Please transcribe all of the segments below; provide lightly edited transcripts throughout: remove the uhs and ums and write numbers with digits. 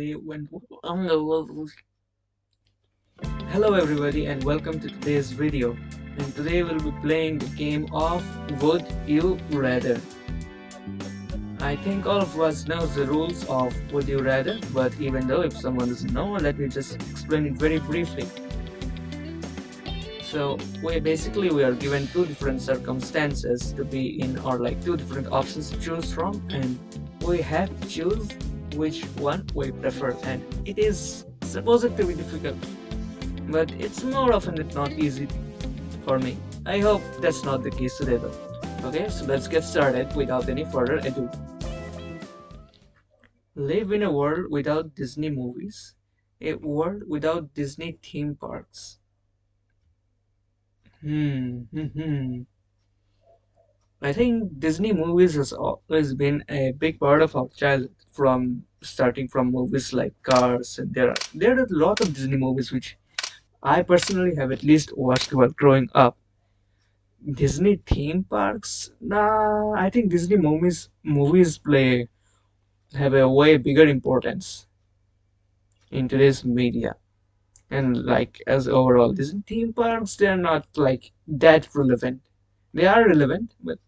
everybody. Hello everybody and welcome to today's video. And today we'll be playing the game of Would You Rather. I think all of us knows the rules of Would You Rather, but even though if someone doesn't know, let me just explain it very briefly. So we are given two different circumstances to be in, or like two different options to choose from, and we have to choose which one we prefer. And it is supposed to be difficult, but it's more often than not easy for me. I hope that's not the case today though. Okay, so let's get started without any further ado. Live in a world without Disney movies, a world without Disney theme parks. Hmm. I think Disney movies has always been a big part of our childhood, from starting from movies like Cars, and there are a lot of Disney movies which I personally have at least watched while growing up. Disney theme parks? Nah, I think Disney movies play have a way bigger importance in today's media. And like as overall, Disney theme parks, they're not like that relevant. They are relevant, but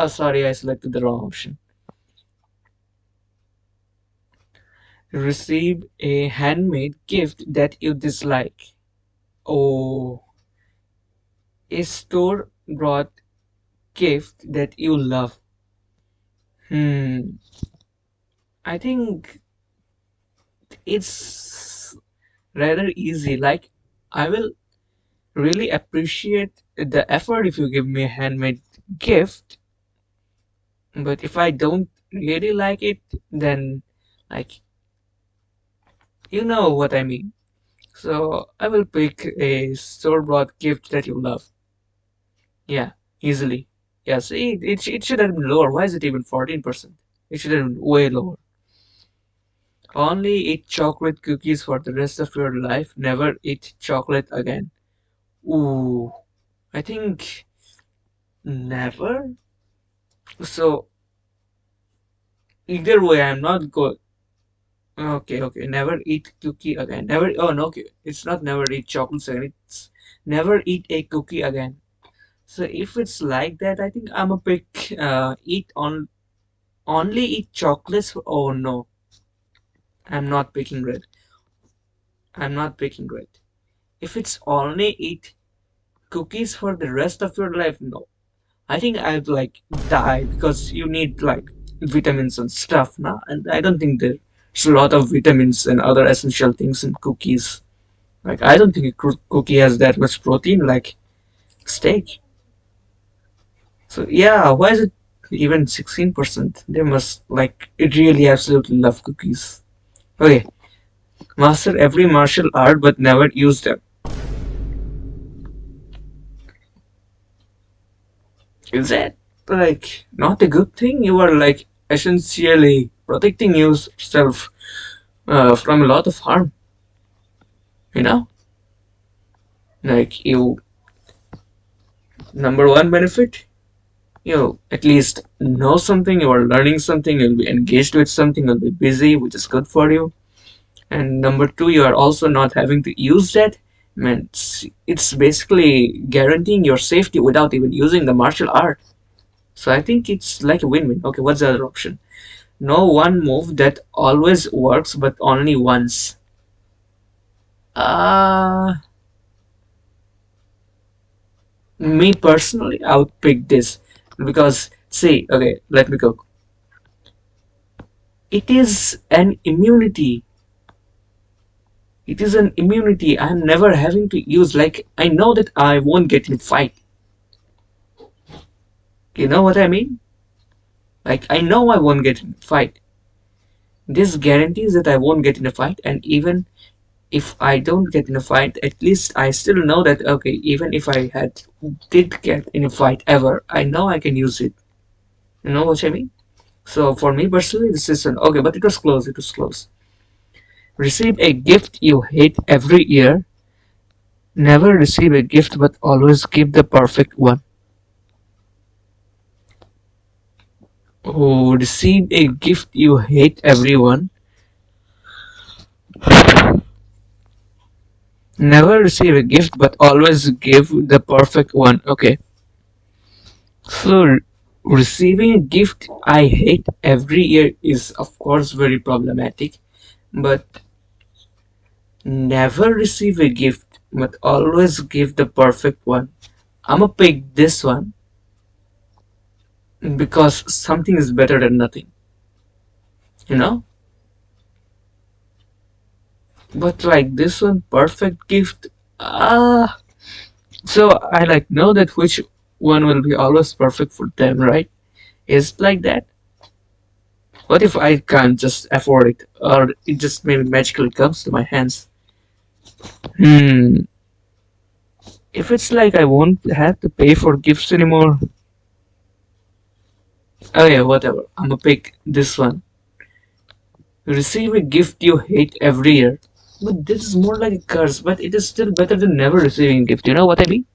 sorry, I selected the wrong option. Receive a handmade gift that you dislike. Oh, a store bought gift that you love. Hmm, I think it's rather easy. Like, I will really appreciate the effort if you give me a handmade gift, but if I don't really like it, then, like, you know what I mean. So I will pick a store-bought gift that you love. Yeah, easily. Yeah, see, it should have been lower. Why is it even 14%? It should have been way lower. Only eat chocolate cookies for the rest of your life. Never eat chocolate again. Ooh, I think never. So either way, I'm not good. Okay. Never eat cookie again. Never. Oh no, okay. It's not never eat chocolate again. It's never eat a cookie again. So if it's like that, I think I'm a pick. Eat on only eat chocolates. Oh no, I'm not picking red. I'm not picking red. If it's only eat cookies for the rest of your life, no. I think I'd like die because you need like vitamins and stuff now, and I don't think there's a lot of vitamins and other essential things in cookies. Like I don't think a cookie has that much protein like steak. So yeah, why is it even 16%? They must like it really absolutely love cookies. Okay, master every martial art but never use them. Is that like not a good thing? You are like essentially protecting yourself from a lot of harm, you know? Like you, number one benefit, you at least know something, you are learning something, you'll be engaged with something, you'll be busy, which is good for you. And number two, you are also not having to use that. Man, it's basically guaranteeing your safety without even using the martial art. So I think it's like a win-win. Okay, what's the other option? No one move that always works, but only once. Uh, Me personally, I would pick this because, see, okay, let me go. It is an immunity. It is an immunity. I'm never having to use, like, I know that I won't get in fight. You know what I mean? Like, I know I won't get in a fight. This guarantees that I won't get in a fight, and even if I don't get in a fight, at least I still know that, okay, even if I did get in a fight ever, I know I can use it. You know what I mean? So for me personally, this is an okay, but it was close. It was close. Receive a gift you hate every year. Never receive a gift, but always give the perfect one. Oh, receive a gift you hate everyone. Never receive a gift, but always give the perfect one. Okay. So, receiving a gift I hate every year is, of course, very problematic. But never receive a gift, but always give the perfect one. I'ma pick this one because something is better than nothing, you know? But like this one, perfect gift. Ah, so I like know that which one will be always perfect for them, right? Is it like that? What if I can't just afford it, or it just maybe magically comes to my hands? Hmm. If it's like I won't have to pay for gifts anymore, oh yeah, whatever. I'm gonna pick this one. Receive a gift you hate every year. But this is more like a curse, but it is still better than never receiving a gift. You know what I mean?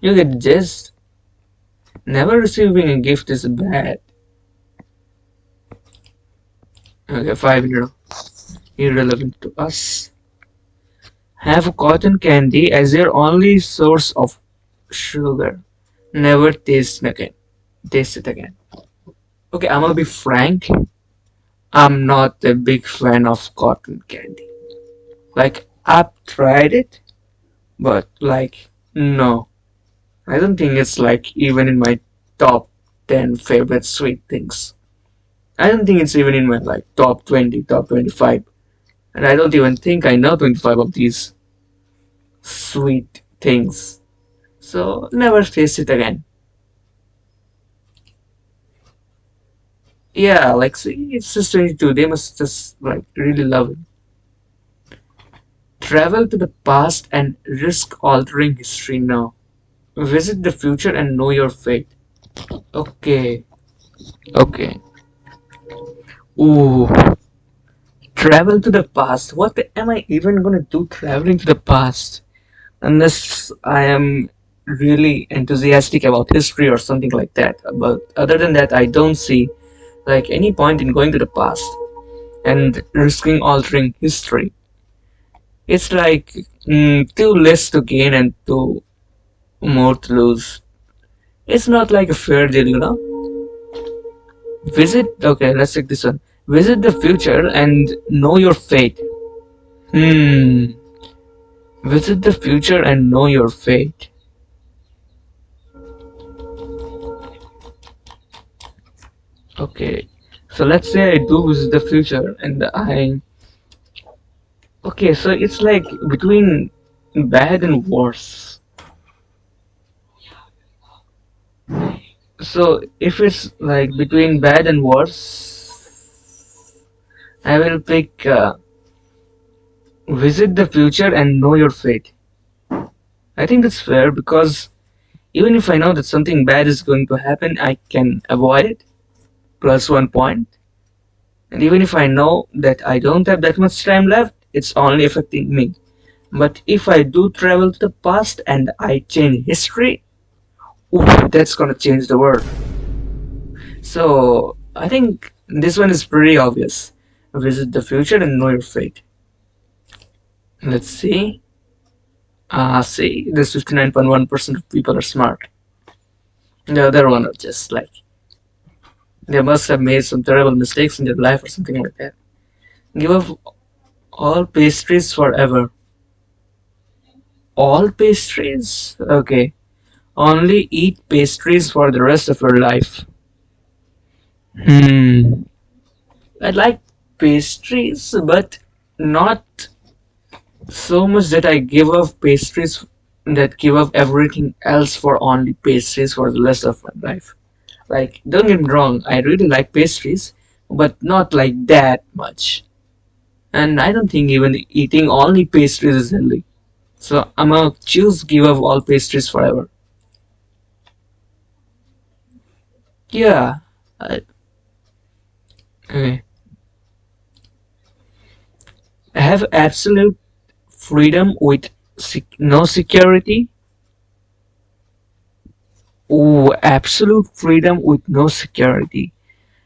You get just never receiving a gift is bad. Okay, 5 euro. Irrelevant to us. Have cotton candy as your only source of sugar. Never taste again. Taste it again. Okay, I'm gonna be frank. I'm not a big fan of cotton candy. Like I've tried it, but like no. I don't think it's like even in my top 10 favorite sweet things. I don't think it's even in my like top 20, top 25. And I don't even think I know 25 of these sweet things. So never taste it again. Yeah, like see, it's just 22. They must just like really love it. Travel to the past and risk altering history now. Visit the future and know your fate. Okay, okay. Ooh, travel to the past. What am I even gonna do traveling to the past? Unless I am really enthusiastic about history or something like that. But other than that, I don't see like any point in going to the past and risking altering history. It's like too less to gain and too more to lose. It's not like a fair deal, you know? Visit, okay, let's take this one. Visit the future and know your fate. Hmm. Visit the future and know your fate. Okay. So let's say I do visit the future and I. Okay, so it's like between bad and worse. So if it's like between bad and worse, I will pick visit the future and know your fate. I think that's fair because even if I know that something bad is going to happen, I can avoid it. Plus 1 point. And even if I know that I don't have that much time left, it's only affecting me. But if I do travel to the past and I change history, ooh, that's gonna change the world. So I think this one is pretty obvious. Visit the future and know your fate. Let's see. See, this 59.1% of people are smart. The other one are just like they must have made some terrible mistakes in their life or something like that. Give up all pastries forever. All pastries? Okay. Only eat pastries for the rest of your life. Hmm. I like pastries, but not so much that I give up pastries that give up everything else for only pastries for the rest of my life. Like, don't get me wrong, I really like pastries, but not like that much. And I don't think even eating only pastries is healthy. So I'm gonna choose give up all pastries forever. Yeah. I, okay. Have absolute freedom with no security. Oh, absolute freedom with no security.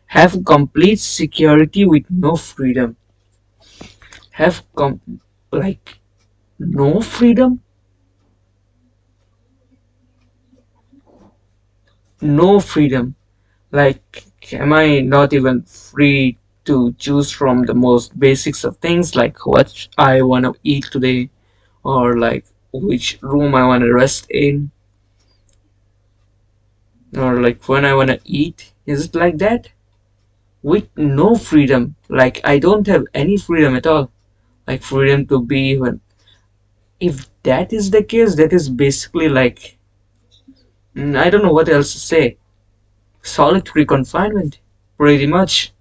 Have complete security with no freedom. Have like no freedom? No freedom. Like, am I not even free to choose from the most basics of things, like what I want to eat today, or like which room I want to rest in, or like when I want to eat? Is it like that? With no freedom. Like, I don't have any freedom at all. Like, freedom to be even. If that is the case, that is basically like, I don't know what else to say. Solitary confinement, pretty much.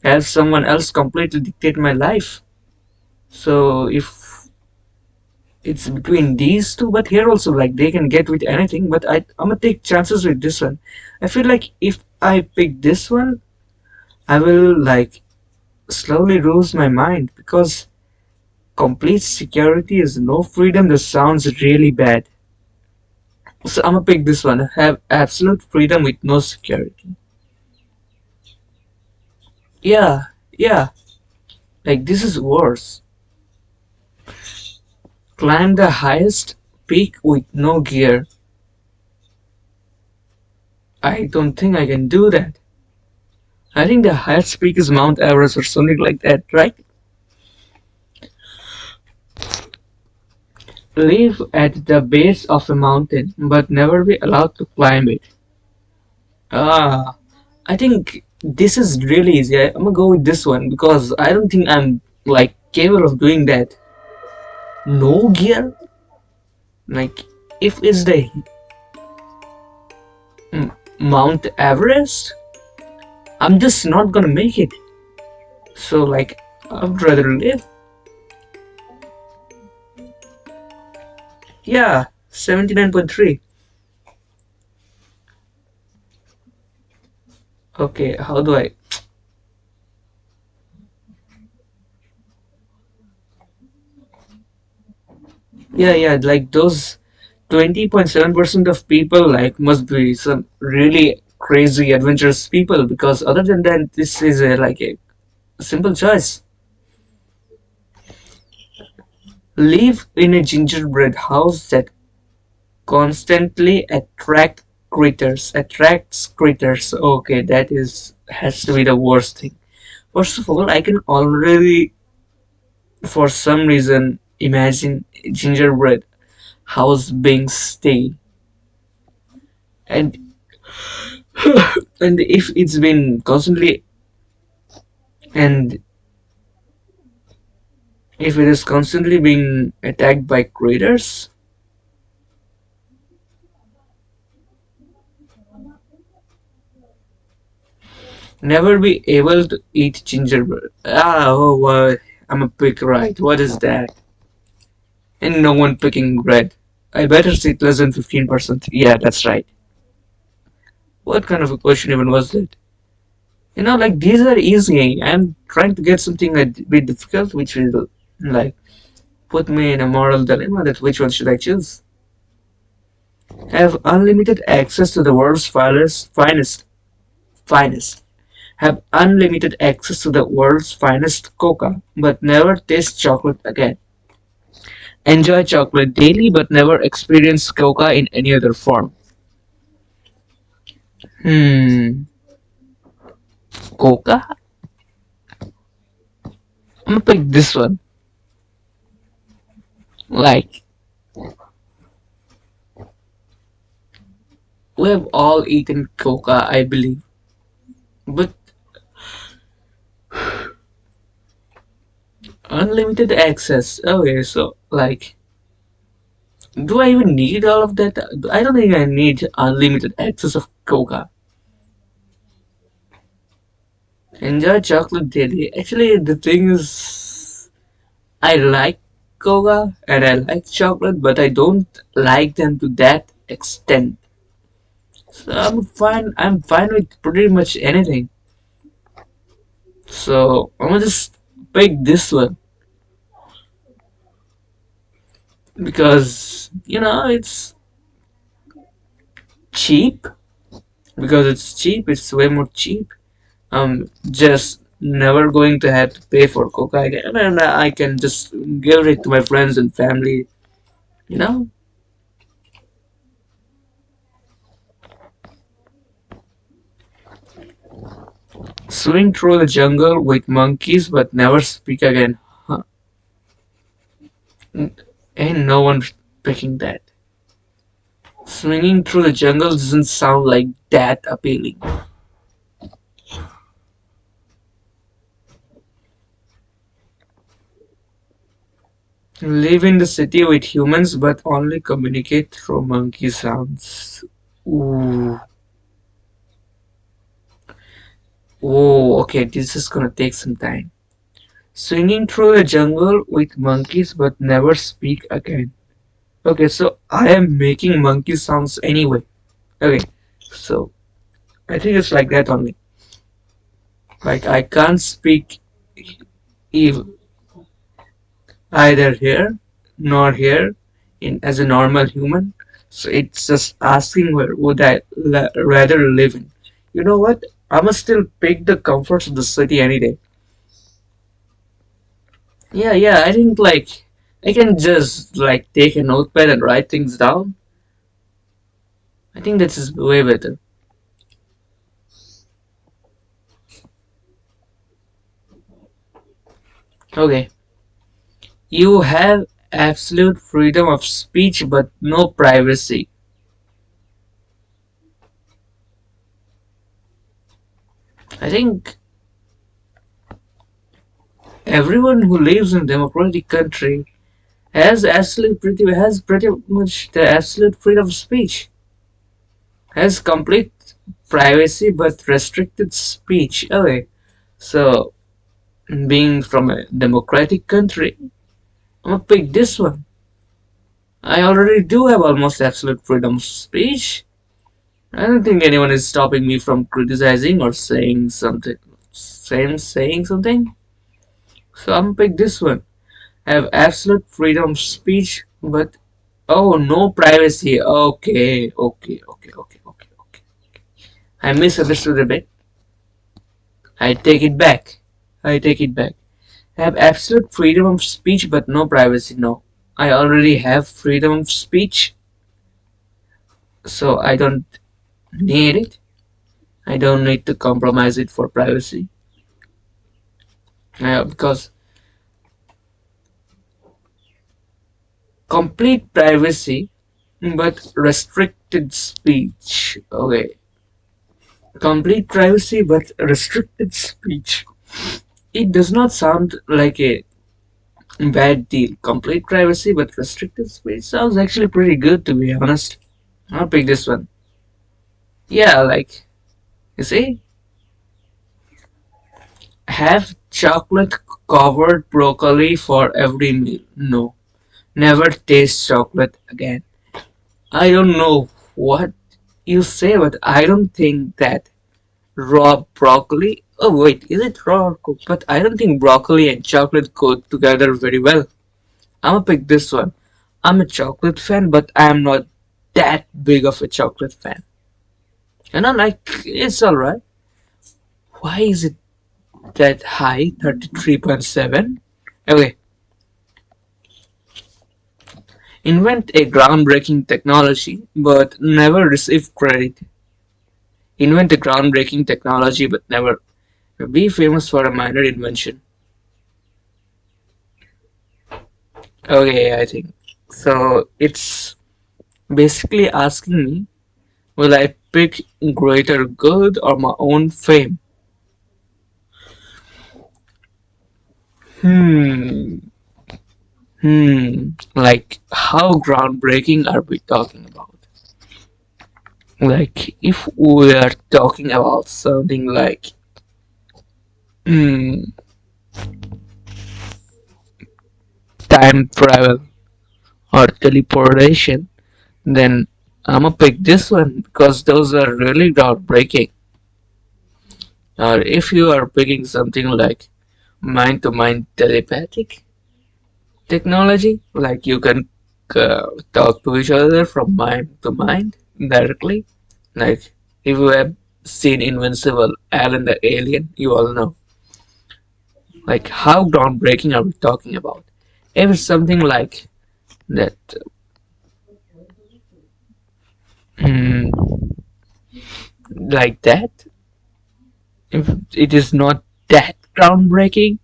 Have someone else completely dictate my life. So if it's between these two, but here also like they can get with anything, but I'm gonna take chances with this one. I feel like if I pick this one, I will like slowly lose my mind because complete security is no freedom. That sounds really bad. So I'm gonna pick this one. Have absolute freedom with no security. Yeah, yeah. Like this is worse. Climb the highest peak with no gear. I don't think I can do that. I think the highest peak is Mount Everest or something like that, right? Live at the base of a mountain, but never be allowed to climb it. Ah, I think this is really easy. I'm gonna go with this one because I don't think I'm like capable of doing that. No gear? Like, if it's the Mount Everest, I'm just not gonna make it. So, like, I'd rather live. Yeah, 79.3. Okay, how do I? Yeah, yeah, like those 20.7% of people like must be some really crazy adventurous people because other than that this is like a simple choice. Live in a gingerbread house that constantly attracts critters. Okay, that is has to be the worst thing. First of all, I can already for some reason imagine gingerbread house being stale, and and if it's been constantly and if it is constantly being attacked by critters, never be able to eat gingerbread. Ah, oh, I'm a pick right. What is that? And no one picking red. I better sit less than 15%. Yeah, that's right. What kind of a question even was that? Like these are easy. I'm trying to get something a bit difficult, which will like put me in a moral dilemma that which one should I choose? Have unlimited access to the world's finest. Have unlimited access to the world's finest coca, but never taste chocolate again. Enjoy chocolate daily, but never experience coca in any other form. Hmm, coca? I'm gonna pick this one. Like, we have all eaten coca, I believe. But unlimited access. Okay, so, like, do I even need all of that? I don't think I need unlimited access of coca. Enjoy chocolate daily. Actually, the thing is, I like coca and I like chocolate, but I don't like them to that extent. So I'm fine. I'm fine with pretty much anything. So I'm gonna just pick this one because it's Cheap? Because it's cheap, it's way more cheap. Just never going to have to pay for coke again, and I can just give it to my friends and family, you know? Swing through the jungle with monkeys but never speak again. Huh. Ain't no one picking that. Swinging through the jungle doesn't sound like that appealing. Live in the city with humans but only communicate through monkey sounds. Ooh. Oh, okay, this is gonna take some time. Swinging through the jungle with monkeys but never speak again. Okay, so I am making monkey sounds anyway. Okay, so I think it's like that only. Like I can't speak ev- either here nor here in as a normal human. So it's just asking where would I rather live in. You know what? I must still pick the comforts of the city any day. Yeah, yeah. I think like I can just like take a notepad and write things down. I think that is way better. Okay. You have absolute freedom of speech but no privacy. I think everyone who lives in a democratic country has pretty much the absolute freedom of speech. Has complete privacy but restricted speech. Okay. So being from a democratic country, I'm gonna pick this one. I already do have almost absolute freedom of speech. I don't think anyone is stopping me from criticizing or saying something. Saying something. So I'm gonna pick this one. I have absolute freedom of speech, but oh, no privacy. Okay. I misunderstood a bit. I take it back. I take it back. I have absolute freedom of speech, but no privacy. No, I already have freedom of speech, so I don't need it. I don't need to compromise it for privacy. Because complete privacy but restricted speech. Okay. Complete privacy but restricted speech. It does not sound like a bad deal. Complete privacy but restricted speech sounds actually pretty good, to be honest. I'll pick this one. Yeah, like, you see? Have chocolate covered broccoli for every meal. No. Never taste chocolate again. I don't know what you say, but I don't think that raw broccoli. Oh wait, is it raw or cooked? But I don't think broccoli and chocolate go together very well. I'm gonna pick this one. I'm a chocolate fan, but I'm not that big of a chocolate fan. And I'm like, it's alright. Why is it that high? 33.7? Okay, invent a groundbreaking technology, but never receive credit. Invent a groundbreaking technology, but never be famous for a minor invention. Okay, I think. So it's basically asking me, will I pick greater good or my own fame? Hmm. Like, how groundbreaking are we talking about? Like, if we are talking about something like, hmm, time travel or teleportation, then I'm gonna pick this one because those are really groundbreaking. Or if you are picking something like mind to mind telepathic technology, like you can talk to each other from mind to mind directly, Like, if you have seen Invincible, Alan the Alien, you all know. Like, how groundbreaking are we talking about? If it's something like that, mm, like that, if it is not that groundbreaking,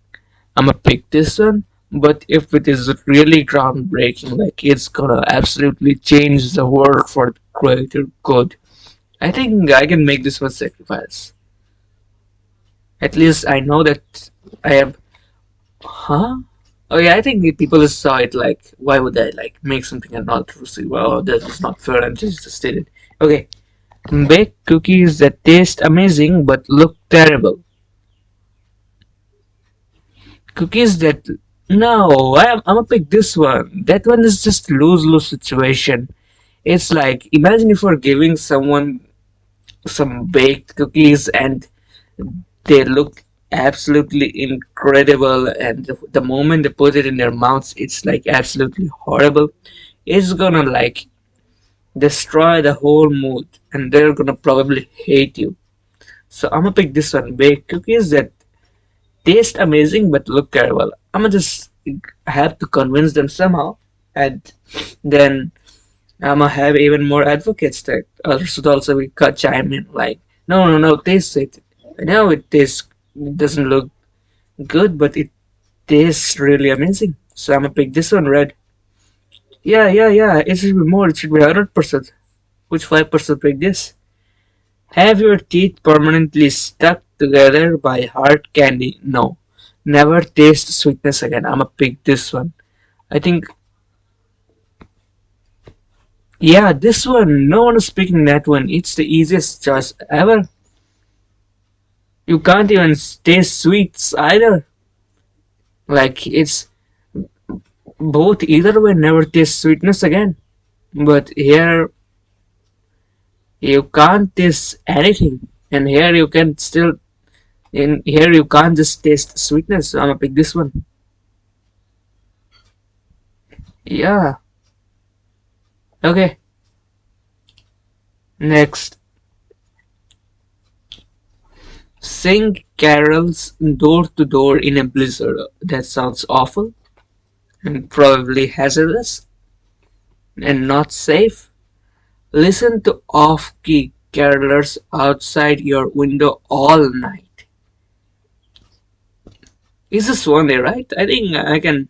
I'm gonna pick this one. But if it is really groundbreaking, like it's gonna absolutely change the world for the greater good, I think I can make this one sacrifice. At least I know that I have. Huh? Oh yeah, I think the people just saw it like, why would I like make something and not receive? Well, that is not fair. And just stated. Okay, bake cookies that taste amazing but look terrible. Cookies that no, I'm gonna pick this one. That one is just lose lose situation. It's like imagine if you're giving someone some baked cookies and they look absolutely incredible, and the moment they put it in their mouths, it's like absolutely horrible. It's gonna like destroy the whole mood, and they're gonna probably hate you. So I'm gonna pick this one: baked cookies that taste amazing but look terrible. I'm gonna just have to convince them somehow, and then I'm gonna have even more advocates that should also be cut chime in like, no, no, no, taste it. I know it doesn't look good, but it tastes really amazing. So I'm gonna pick this one red. Yeah, yeah, yeah. It should be more. It should be 100%. Which 5% pick this? Have your teeth permanently stuck together by hard candy? No. Never taste sweetness again. I'm gonna pick this one. I think, yeah, this one. No one is picking that one. It's the easiest choice ever. You can't even taste sweets either. Like, it's both either way, never taste sweetness again. But here, you can't taste anything. And here you can still, in here you can't just taste sweetness. So I'm gonna pick this one. Yeah. Okay. Next, sing carols door to door in a blizzard. That sounds awful and probably hazardous and not safe. Listen to off-key carolers outside your window all night. Is this one day, right? I think I can.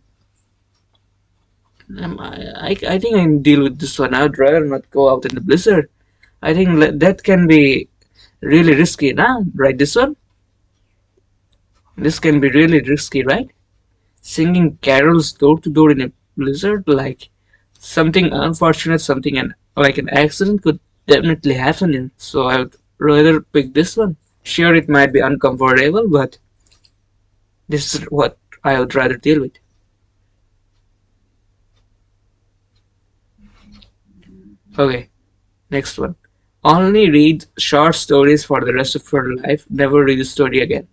I think I can deal with this one. I would rather not go out in the blizzard. I think that can be really risky, nah? Right, this one? This can be really risky, right? Singing carols door to door in a blizzard, like something unfortunate, something like an accident could definitely happen in. So I would rather pick this one. Sure, it might be uncomfortable, but this is what I would rather deal with. Okay, next one. Only read short stories for the rest of your life. Never read a story again.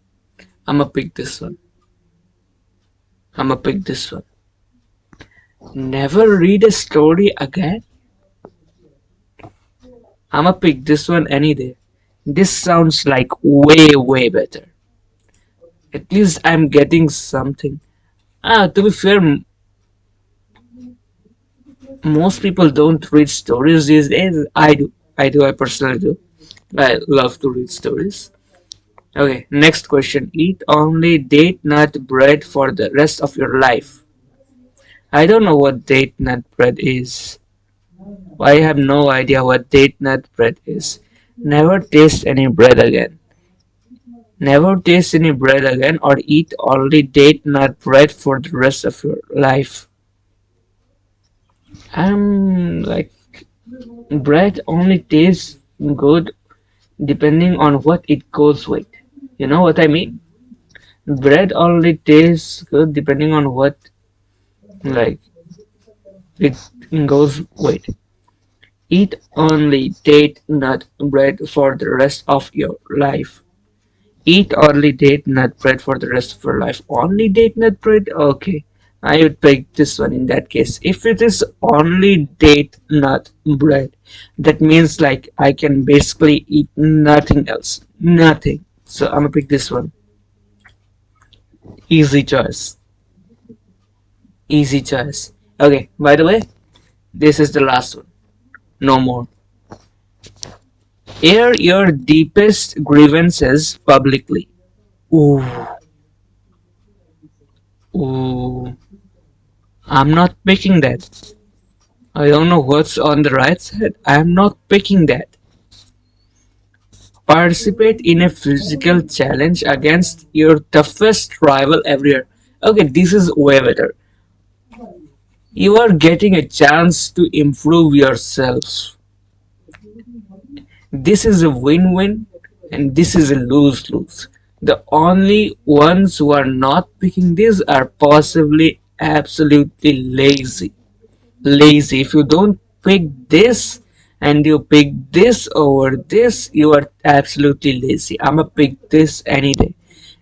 I'ma pick this one. I'ma pick this one. Never read a story again. I'ma pick this one any day. This sounds like way, way better. At least I'm getting something. To be fair, most people don't read stories these days. I do. I do. I personally do. I love to read stories. Okay, next question. Eat only date nut bread for the rest of your life. I don't know what date nut bread is. I have no idea what date nut bread is. Never taste any bread again. Never taste any bread again or eat only date nut bread for the rest of your life. I'm like, bread only tastes good depending on what it goes with. You know what I mean? Bread only tastes good depending on what like it goes with. Eat only date nut bread for the rest of your life. Eat only date nut bread for the rest of your life. Only date nut bread? Okay. I would pick this one in that case. If it is only date nut bread, that means like I can basically eat nothing else. Nothing. So I'm gonna pick this one. Easy choice. Easy choice. Okay, by the way, this is the last one. No more. Air your deepest grievances publicly. Ooh, ooh. I'm not picking that. I don't know what's on the right side. I'm not picking that. Participate in a physical challenge against your toughest rival every year. Okay, this is way better. You are getting a chance to improve yourself. This is a win-win and this is a lose-lose. The only ones who are not picking this are possibly absolutely lazy. Lazy. If you don't pick this and you pick this over this, you are absolutely lazy. I'ma pick this any day.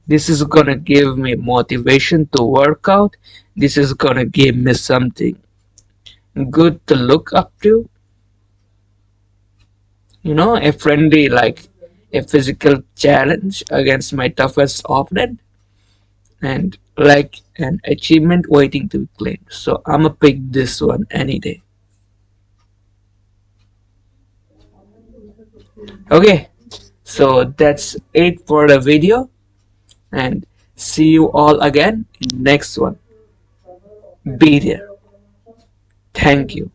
This is gonna give me motivation to work out. This is gonna give me something good to look up to. A friendly, like a physical challenge against my toughest opponent, and like an achievement waiting to be claimed. So I'ma pick this one any day. Okay, so that's it for the video, and see you all again in next one. Be there. Thank you.